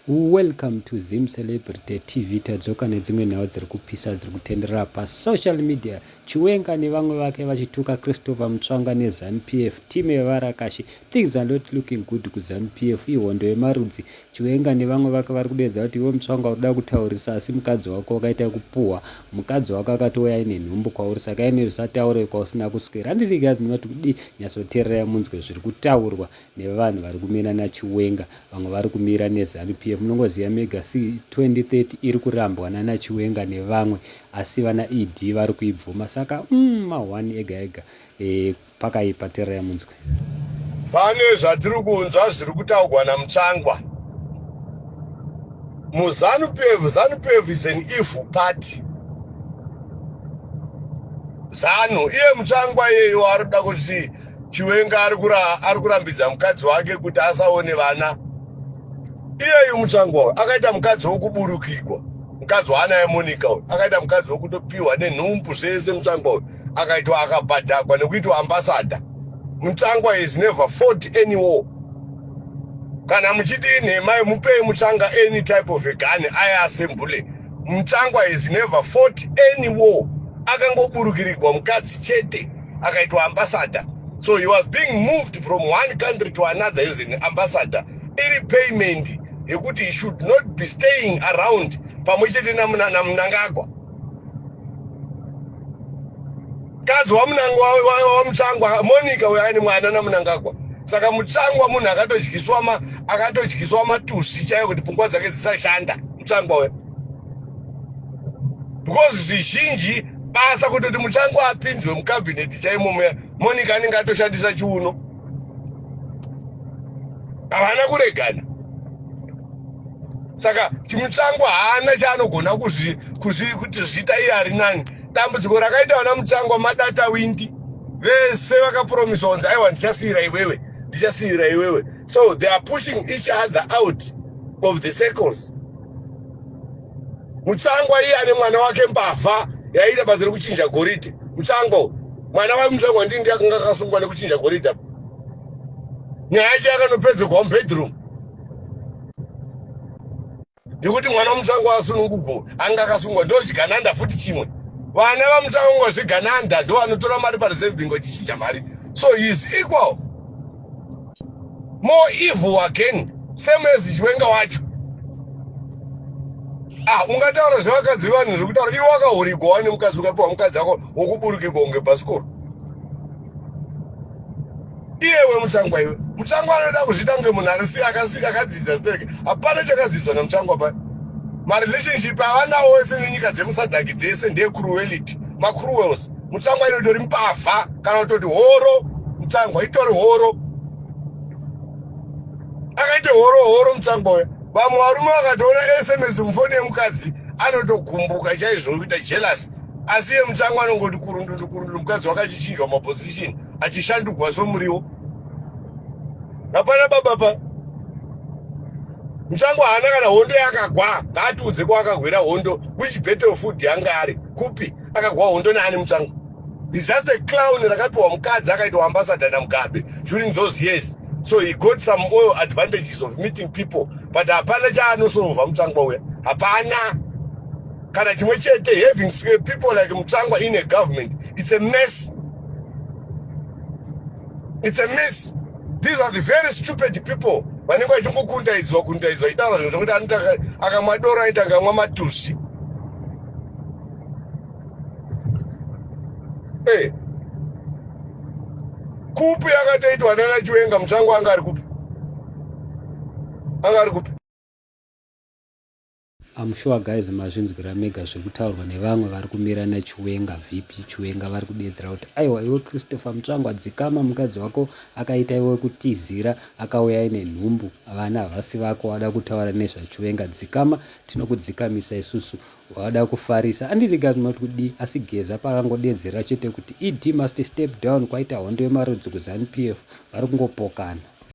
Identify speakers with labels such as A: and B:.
A: Welcome to Zim Celebrity TV. Tadzoka nedzimwe nhau dziri kupisa dziri kutenderera pasocial media. Chiwenga nevamwe vake vachituka Christopher Mutsvanga neZANU-PF. Timu yevarakashi. Things are not looking good kuZANU-PF. Ihondo yemarudzi. Chiwenga nevamwe vake vari kudedza kuti iwe Mutsvanga urida kutaurisa asi mukadzi wako wakaita kupuwa. Mukadzi wako akatouya ine nhumbu kwauri saka ine zvisataure kwausina kuswera. Handisi guys ndinoti kudi nyatsoteerera munzwe zviri kutaurwa nevanhu vari kumira naChiwenga. Vamwe vari kumira neZANU-PF. Munongoziva Mega C2030 iri kurambwa naChiwenga nevamwe asi vana ED vari kuibvuma saka mahwani ega ega pakaipa teerera munzwe.
B: Pane zvatiri kunzwa zviri kutaurwa naMutsvangwa. ZANU-PF is an evil party. ZANU iye Mutsvangwa iyeyo ari kuda kuti Chiwenga ari kurambidza mukadzi wake kuti asaone vana. Iyeyu Mutsvangwa akaita mukadzi wokuburukirwa, mukadzi waana yeMonica akaita mukadzi wokutopiwa nenhumbu zvese. Mutsvangwa akaitwa akabhadhakwa nekuitwa ambassador. Mutsvangwa is never fought any war. Kana muchiti nhema mupei Mutsvanga any type of a gun ayasembule. Mutsvangwa is never fought any war. Akangoburukirirwa mukadzi chete akaitwa ambassador. So he was being moved from one country to another as an ambassador. Iri payment yekuti he should not be staying around pamwe chete naMnangagwa. Kadzi waMutsvangwa Monica weaine mwana naMnangagwa. Saka Mutsvangwa munhu akatodyiswa matusi chaiwo kuti pfungwa dzake dzisashanda. Mutsvangwa we because zvizhinji basa kutoti Mutsvangwa apinzwe mukabineti chaimo Monica anenge atoshandisa chiuno. Havana kuregana. Saka Mutsvangwa haana chaanogona kuti zviita iye ari nani. Dambudziko rakaita vana Mutsvangwa madata windi vese vakapromiswa kunzi aiwa ndichasiyira iwewe. So they are pushing each other out of the circles. Mutsvangwa iye ane mwana wake mbavha yaita basa rekuchinja goridhe. Mutsvangwa mwana waMutsvangwa ndii akanga akasungwa nekuchinja goridhe. Nyaya yacho yakanopedzerwa mubedroom. Ndikuti mwana waMutsvangwa asununguko anga akasungwa ndochigananda futi chimwe. Vana vaMutsvangwa zvigananda ndo vanotora mari pareserve bingo chichinja mari. So he is equal. More evil again. Same as Chiwenga wacho. Ungataura zvevakadzi vanhu zviri kutaura iwe wakahurigwa nemukadzi ukapiwa mukadzi wako wokuburukirwa kunge bhasikoro. Iyewe Mutsvangwa iwe. Mutsvangwa anoda kuzvida kunge munhu akadzidza sitereke. Hapana chakadzidzwa naMutsvangwa pa. Marelationship avanawo wese nenyika dzemusadhaki dzese ndecruelty. Macruels. Mutsvangwa inotori mbavha kana kutoti horo. Mutsvangwa itori horo. Akaite horo Mutsvangwa we. Vamwe varume vakatoona SMS mufoni yemukadzi anotogumbuka chaizvo kuita jealous. Asi iye Mutsvangwa anongoti kurundu mukadzi wakachichinjwa maposition achishandurwa somuriwo. Hapana baba pa. Mutsvangwa haana kana hondo yakagwa ngaatiudze kwaakagwira hondo which battlefield yanga ari kupi akagwa hondo naani Mutsvangwa. He's just a clown rakapiwa mukadzi akaitwa ambassador naMugabe during those years. So he got some oil advantages of meeting people. But hapana chaanosolva Mutsvangwa uya. Hapana. Kana chimwe chete having people like Mutsvangwa in a government, it's a mess. It's a mess. These are the very stupid people. Vanenge vachingokundaidzwa itaura zvinhu zvokuti anotaka akamadoro aita ngamwa matusi. Kupi yakatoitwa naChiwenga Mutsvangwa anga ari kupi?
A: I'm sure guys mazvinzwira Mega zvekutaurwa nevamwe vari kumira naChiwenga vipi. Chiwenga vari kudedzera kuti aiwa iwe Christopher Mutsvangwa dzikama mukadzi wako akaita iwe kutizira akauya ine nhumbu vana havasi vako wada kutaura nezvaChiwenga dzikama tinokudzikamisa isusu wada kufarisa. Handisi guys munoti kudi asi Geza pakangodedzera chete kuti ED must step down kwaita hondo yemarudzi kuZANU-PF vari kungopokana.